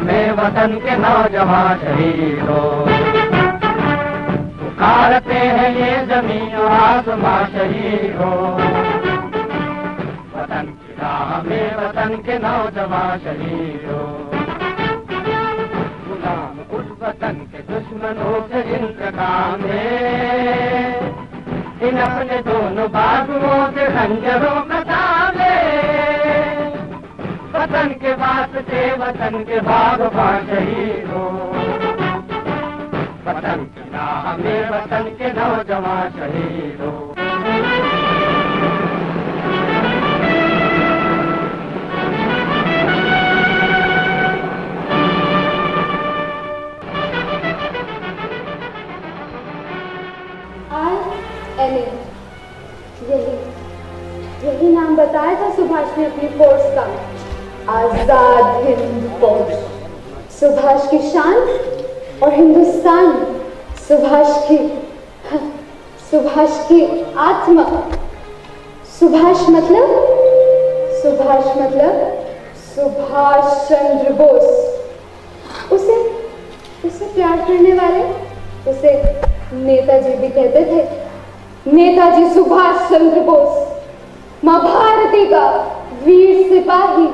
में वतन के नौजवान शहीदों, पुकारते हैं ये जमीन और आसमां शहीदों। वतन की राह में वतन के नौजवान शहीदों, गुलाम उस वतन के दुश्मनों से इंतकाम है, इन अपने दोनों बाजुओं से खंजरों का ताले। वतन के वास्ते वतन के बागबान शहीदों, वतन की राह में वतन के नौजवान शहीदों। यही नाम बताया था सुभाष ने अपनी फोर्स का, आजाद हिंद फौज। सुभाष की शान और हिंदुस्तान, सुभाष की आत्मा। सुभाष मतलब सुभाष चंद्र बोस। उसे प्यार करने वाले उसे नेताजी भी कहते थे। नेताजी सुभाष चंद्र बोस, मां भारती का वीर सिपाही।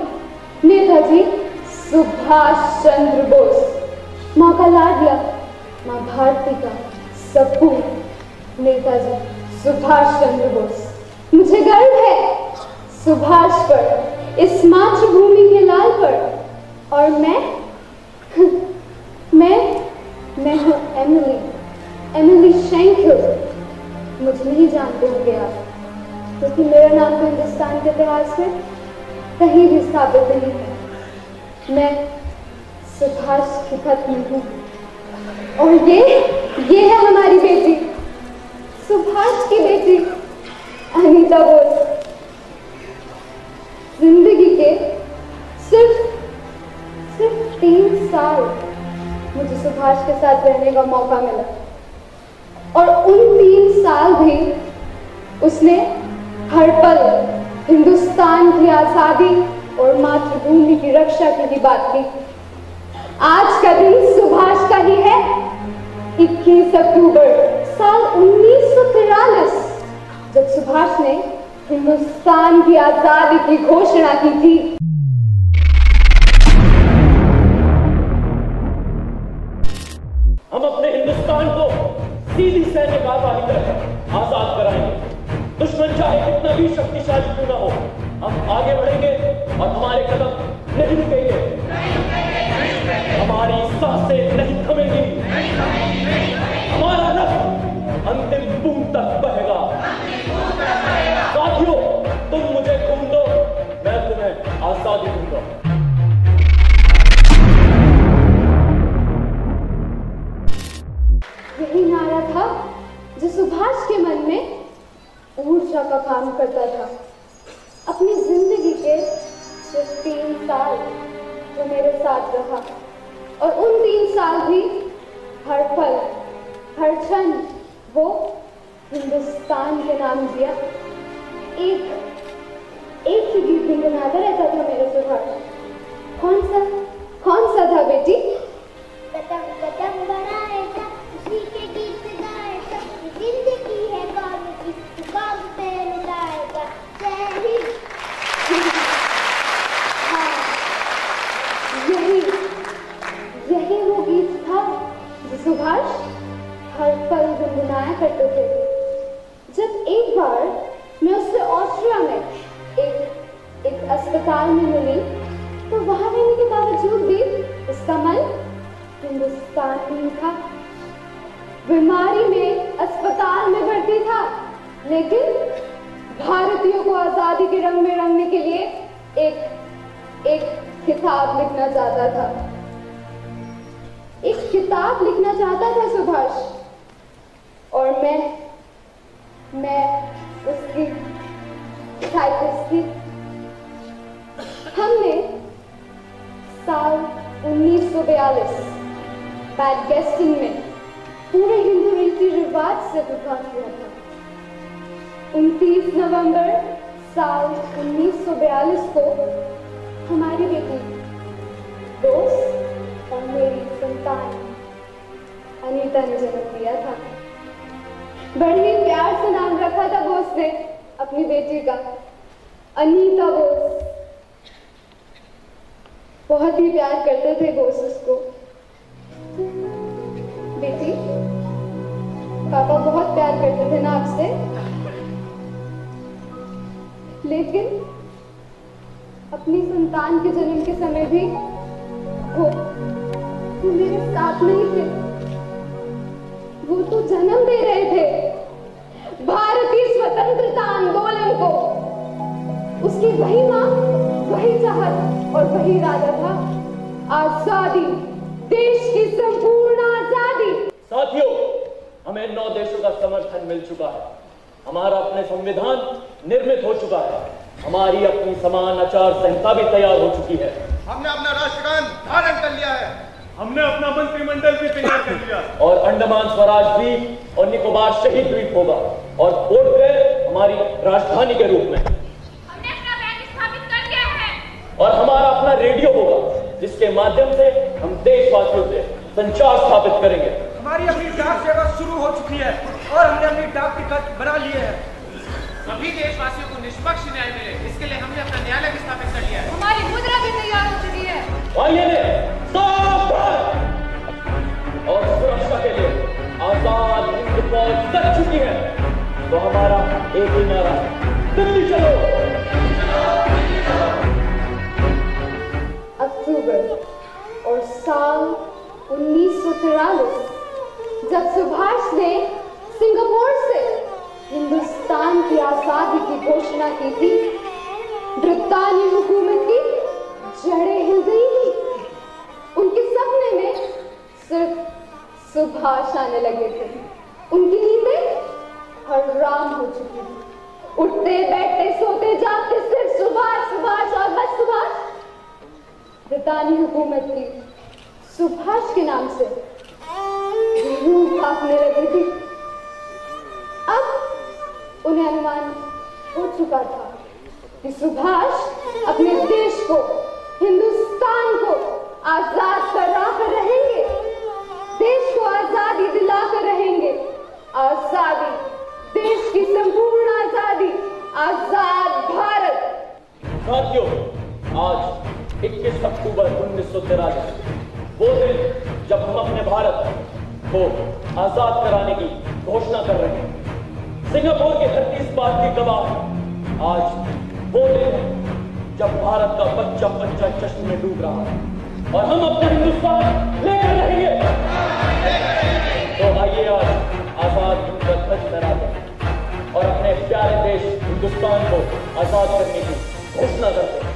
नेताजी सुभाष चंद्र बोस, मां का लाडला, मां भारती का सपूत नेताजी सुभाष चंद्र बोस। मुझे गर्व है सुभाष पर, इस मातृभूमि के लाल पर। और मैं हूँ एमिली शेंकिल। मुझे नहीं जानते होंगे आप, क्योंकि मेरा नाम तो हिंदुस्तान के इतिहास में कहीं भी स्थापित नहीं है। मैं सुभाष की पत्नी हूँ, और ये है हमारी बेटी, सुभाष की बेटी अनीता बोस। जिंदगी के सिर्फ 3 साल मुझे सुभाष के साथ रहने का मौका मिला, और उन 3 साल भी उसने हर पल हिंदुस्तान की आजादी और मातृभूमि की रक्षा की ही बात की। आज का दिन सुभाष का ही है। 21 अक्टूबर साल 1943, जब सुभाष ने हिंदुस्तान की आजादी की घोषणा की थी। हम अपने हिंदुस्तान को सीधी सैन्य कार्रवाई कर आजाद कराएंगे। दुश्मन चाहे कितना भी शक्तिशाली क्यों न हो, हम आगे बढ़ेंगे और हमारे कदम नहीं रुकेंगे। हमारी सांसें नहीं थमेंगी, हमारा रक्त अंतिम बूंद तक बहेगा। साथियों, तुम मुझे खून दो, मैं तुम्हें आजादी दूंगा। यही नारा था जो सुभाष के मन में ऊर्जा का काम करता था। अपनी जिंदगी के सिर्फ 3 साल जो मेरे साथ रहा, और उन 3 साल भी हर पल हर क्षण वो हिंदुस्तान के नाम दिया। एक ही गीत गुनगुनाता रहता था मेरा सुभाष। कौन सा था बेटी? कदम कदम बढ़ाएगा, उसी के गीत गाएगा, जिंदगी है काम की, काम पे लुटाएगा। जय हिंद। हाँ, यही वो गीत था जो सुभाष हर पल गुनगुनाया करते थे। जब एक बार मैं उससे ऑस्ट्रिया में एक अस्पताल में मिली, तो वहां रहने के बावजूद भी उसका मन हिंदुस्तान में ही था। बीमारी में अस्पताल में भर्ती था, लेकिन भारतीयों को आजादी के रंग में रंगने के लिए एक किताब लिखना चाहता था। एक किताब लिखना चाहता था सुभाष, और मैं उसकी टाइपिस्ट थी। हमने साल 1942 बैडगेस्टन में पूरे हिंदू रीति रिवाज से विवाह किया था। 29 नवंबर साल 1942 को हमारी बेटी दोस्त संतान अनीता ने जन्म दिया था। बड़े ही प्यार से नाम रखा था बोस ने अपनी बेटी का, अनीता बोस। बहुत ही प्यार करते थे बोस उसको। बेटी, पापा बहुत प्यार करते थे ना आपसे, लेकिन अपनी संतान के जन्म के समय भी वो मेरे साथ नहीं थे। वो तो जन्म दे रहे थे भारतीय स्वतंत्रता आंदोलन को। उसकी वही मां, वही चाहत और वही इरादा था, आजादी, देश की संपूर्ण आजादी। साथियों, हमें 9 देशों का समर्थन मिल चुका है। हमारा अपने संविधान निर्मित हो चुका है। हमारी अपनी समान आचार संहिता भी तैयार हो चुकी है। हमने अपना राष्ट्रगान धारण कर लिया है। हमने अपना मंत्रिमंडल भी तैयार कर लिया और अंडमान स्वराज द्वीप और निकोबार शहीद द्वीप होगा और पोर्ट ब्लेयर हमारी राजधानी के रूप में। हमने अपना बैंक स्थापित कर दिया है और हमारा अपना रेडियो होगा जिसके माध्यम से हम देशवासियों से संचार स्थापित करेंगे। हमारी अपनी डाक सेवा शुरू हो चुकी है और हमने अपनी डाक टिकट बना लिए हैं। सभी देशवासियों को निष्पक्ष न्याय मिले, इसके लिए हमने अपना न्यायालय भी स्थापित कर लिया है। हमारी मुद्रा भी तैयार हो चुकी है। आइए ने सावधान और सुरक्षा के लिए आजाद हिंद फौज तक चुकी है, तो हमारा एक ही नारा है, दिल्ली चलो। अक्टूबर और साल 1943 जब सुभाष ने सिंगापुर से हिंदुस्तान की आजादी की घोषणा की थी, ब्रितानी हुकूमत की जड़ें हिल गई थी। उनके सपने में सिर्फ सुभाष आने लगे थे। उनकी नींदें हराम हो चुकी थी। उठते बैठते सोते जागते सिर्फ सुभाष सुभाष और बस सुभाष। ब्रितानी हुकूमत की सुभाष के नाम से रूह कांपने लगी थी। अब उन्हें अनुमान हो चुका था कि सुभाष अपने देश को, हिंदुस्तान को आजाद करा कर रहेंगे, देश को आजादी दिला कर रहेंगे। आजादी, देश की संपूर्ण आजादी, आजाद भारत। साथियों, आज 21 अक्टूबर 1943 वो दिन जब हम अपने भारत को आजाद कराने की घोषणा कर रहे हैं। सिंगापुर की धरती इस बात की गवाह है। आज वो दिन है जब भारत का बच्चा बच्चा जश्न में डूब रहा है और हम अपना हिंदुस्तान लेकर रहेंगे। तो आइए आज आजाद हिंद का ध्वज लहराते हैं और अपने प्यारे देश हिंदुस्तान को आजाद करने की घोषणा करते हैं।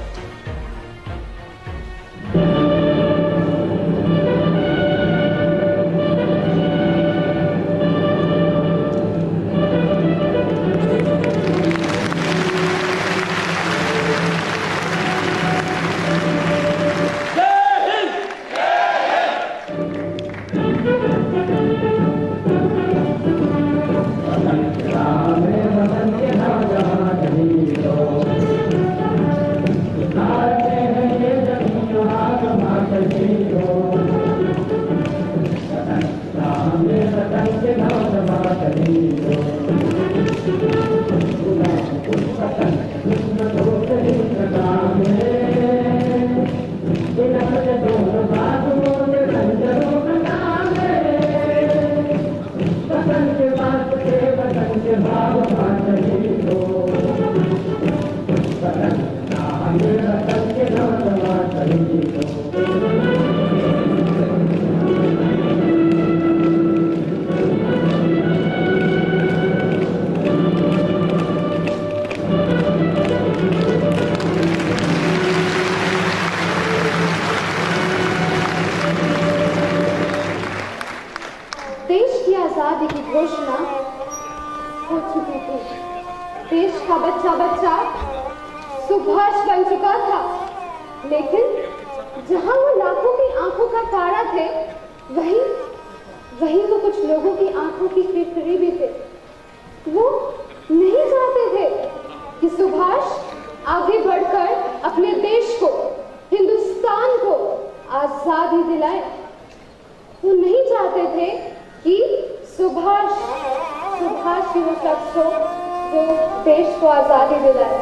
आजादी दिलाई।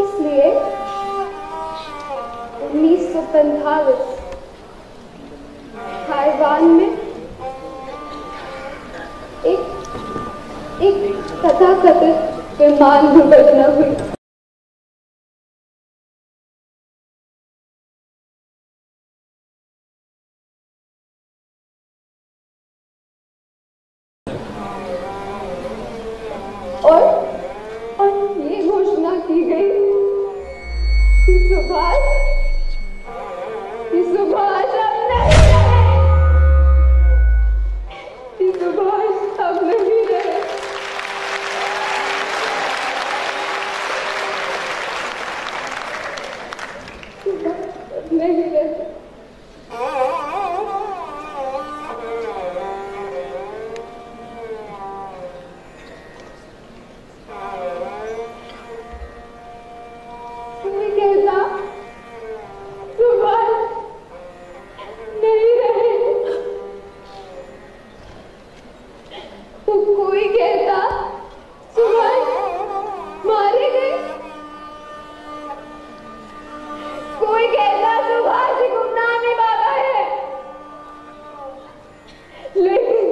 इसलिए 1945 ताइवान में एक तथाकथित विमान दुर्घटना हुई। और ये घोषणा की गई कि सुभाष अब नहीं रहे, कि सुभाष अब नहीं रहे। नहीं रहे। कोई कहता सुभाष मारे गए, कोई कहता सुभाष गुमनामी बाबा है, लेकिन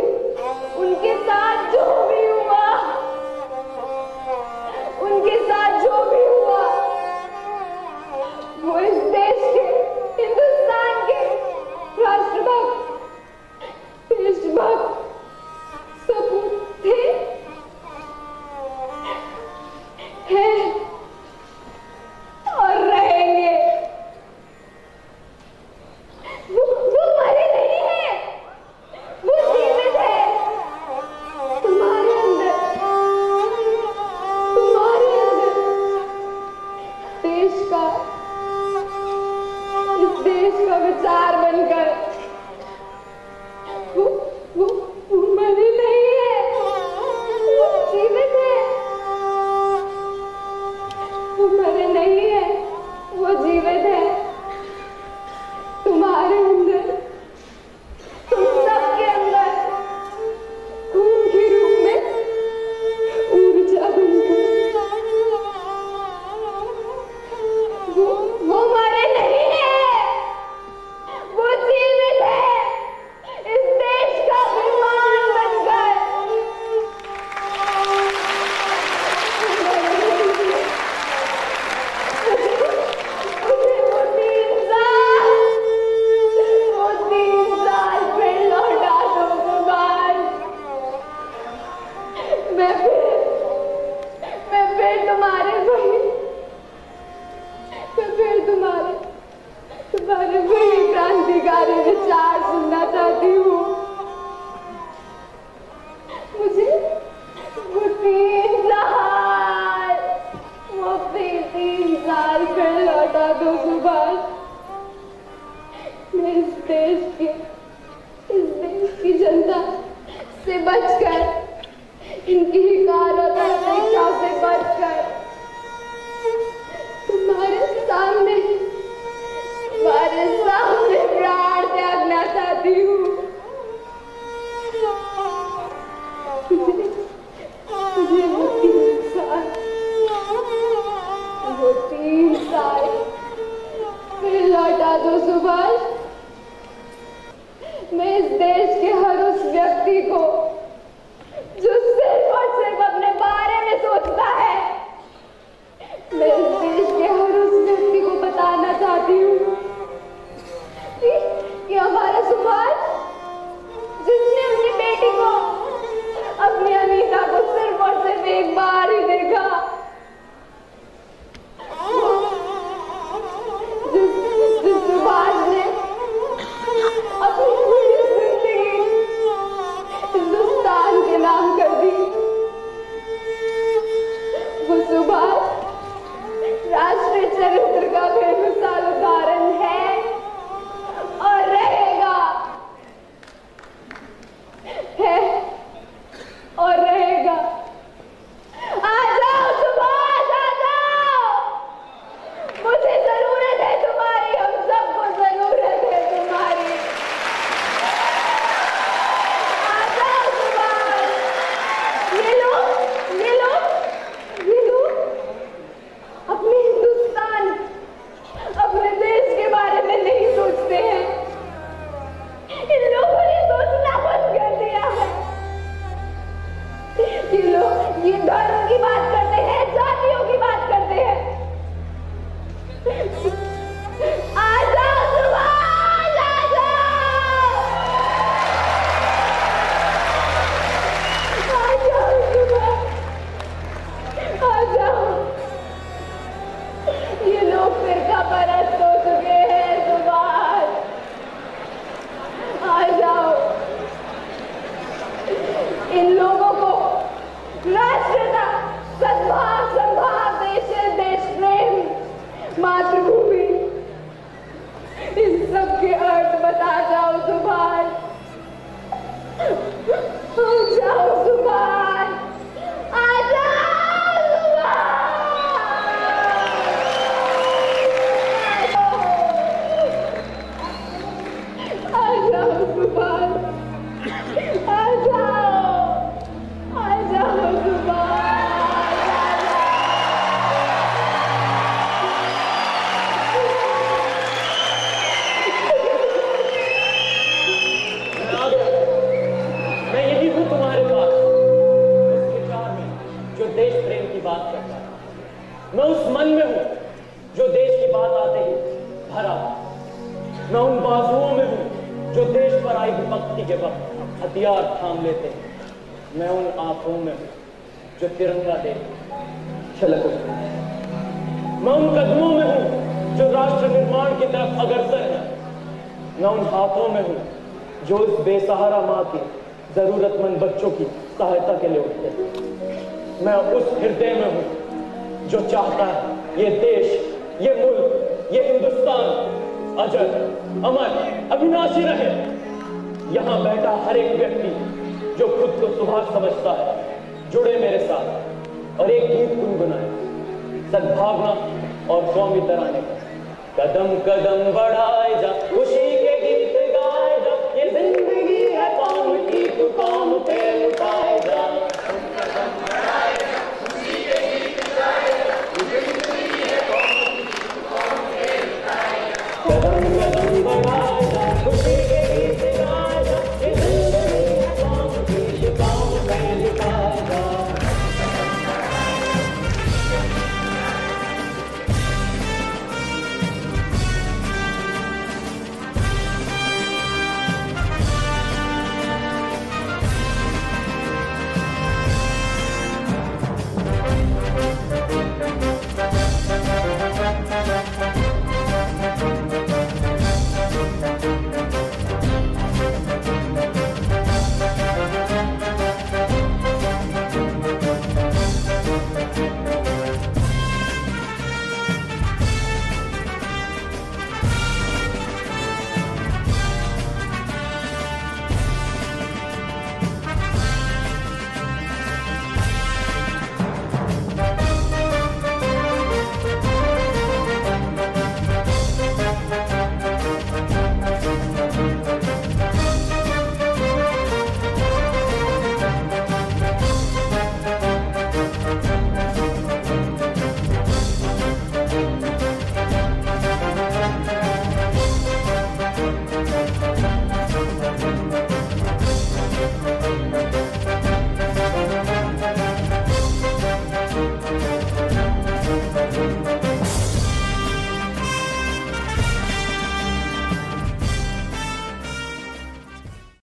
उनके साथ जो भी हुआ, उनके साथ जो भी हुआ, वो इस देश के, हिंदुस्तान के राष्ट्रभक्त, देशभक्त सपूत थे, हैं और रहेंगे। वो मरे नहीं है, वो जीवित है तुम्हारे अंदर, तुम्हारे अंदर। देश का, इस देश का विचार बनकर वो मरे नहीं है, वो जीवित है। वो मरे नहीं है, वो जीवित है तुम्हारे अंदर, तुम सबके अंदर, खून के रूप में ऊर्जा बनकर। वो मरे नहीं है, वो जीवित है इस देश का विमान बनकर। वो 3 साल फिर लौटा दो सुभाष। मैं फिर तुम्हारे वही, मैं फिर तुम्हारे वही क्रांतिकारी विचार सुनना चाहती हूँ। मुझे वो 3 साल फिर लौटा दो सुभाष। मैं इस देश की जनता से बचकर, इनकी हिकार और अपेक्षा से बचकर तुम्हारे सामने प्राण त्यागना चाहती हूँ। मुझे वो 3 साल बरस हो चुके हैं सुभाष, आ जाओ। इन लोगों को राष्ट्रता, सद्भाव, संभाव, देश प्रेम, मातृभूमि, इन सब के अर्थ बता जाओ सुभाष। जाओ सुभाष, आ जाओ सुभाष, आ जाओ सुभाष। मैं यही हूँ तुम्हारे पास, उस विचार में जो देश प्रेम की बात करता है। मैं उस मन में हूँ जो देश की बात आते ही भरा। मैं उन बाजुओं में हूँ जो देश पर आई विपत्ति के वक्त हथियार थाम लेते हैं। मैं उन आंखों में हूँ जो तिरंगा देख छलक उठती है। मैं उन कदमों में हूँ जो राष्ट्र निर्माण की तरफ अग्रसर है। मैं उन हाथों में हूँ जो इस बेसहारा माँ की जरूरतमंद बच्चों की सहायता के लिए उठते हैं। मैं उस हृदय में हूँ जो चाहता है ये देश, ये मुल्क, ये हिंदुस्तान अजर, अमर, अविनाशी रहे। यहाँ बैठा हर एक व्यक्ति जो खुद को सुभाष समझता है, जुड़े मेरे साथ और एक गीत गुनगुनाए, सद्भावना और कौमी तराने का। कदम कदम बढ़ाए जा, खुशी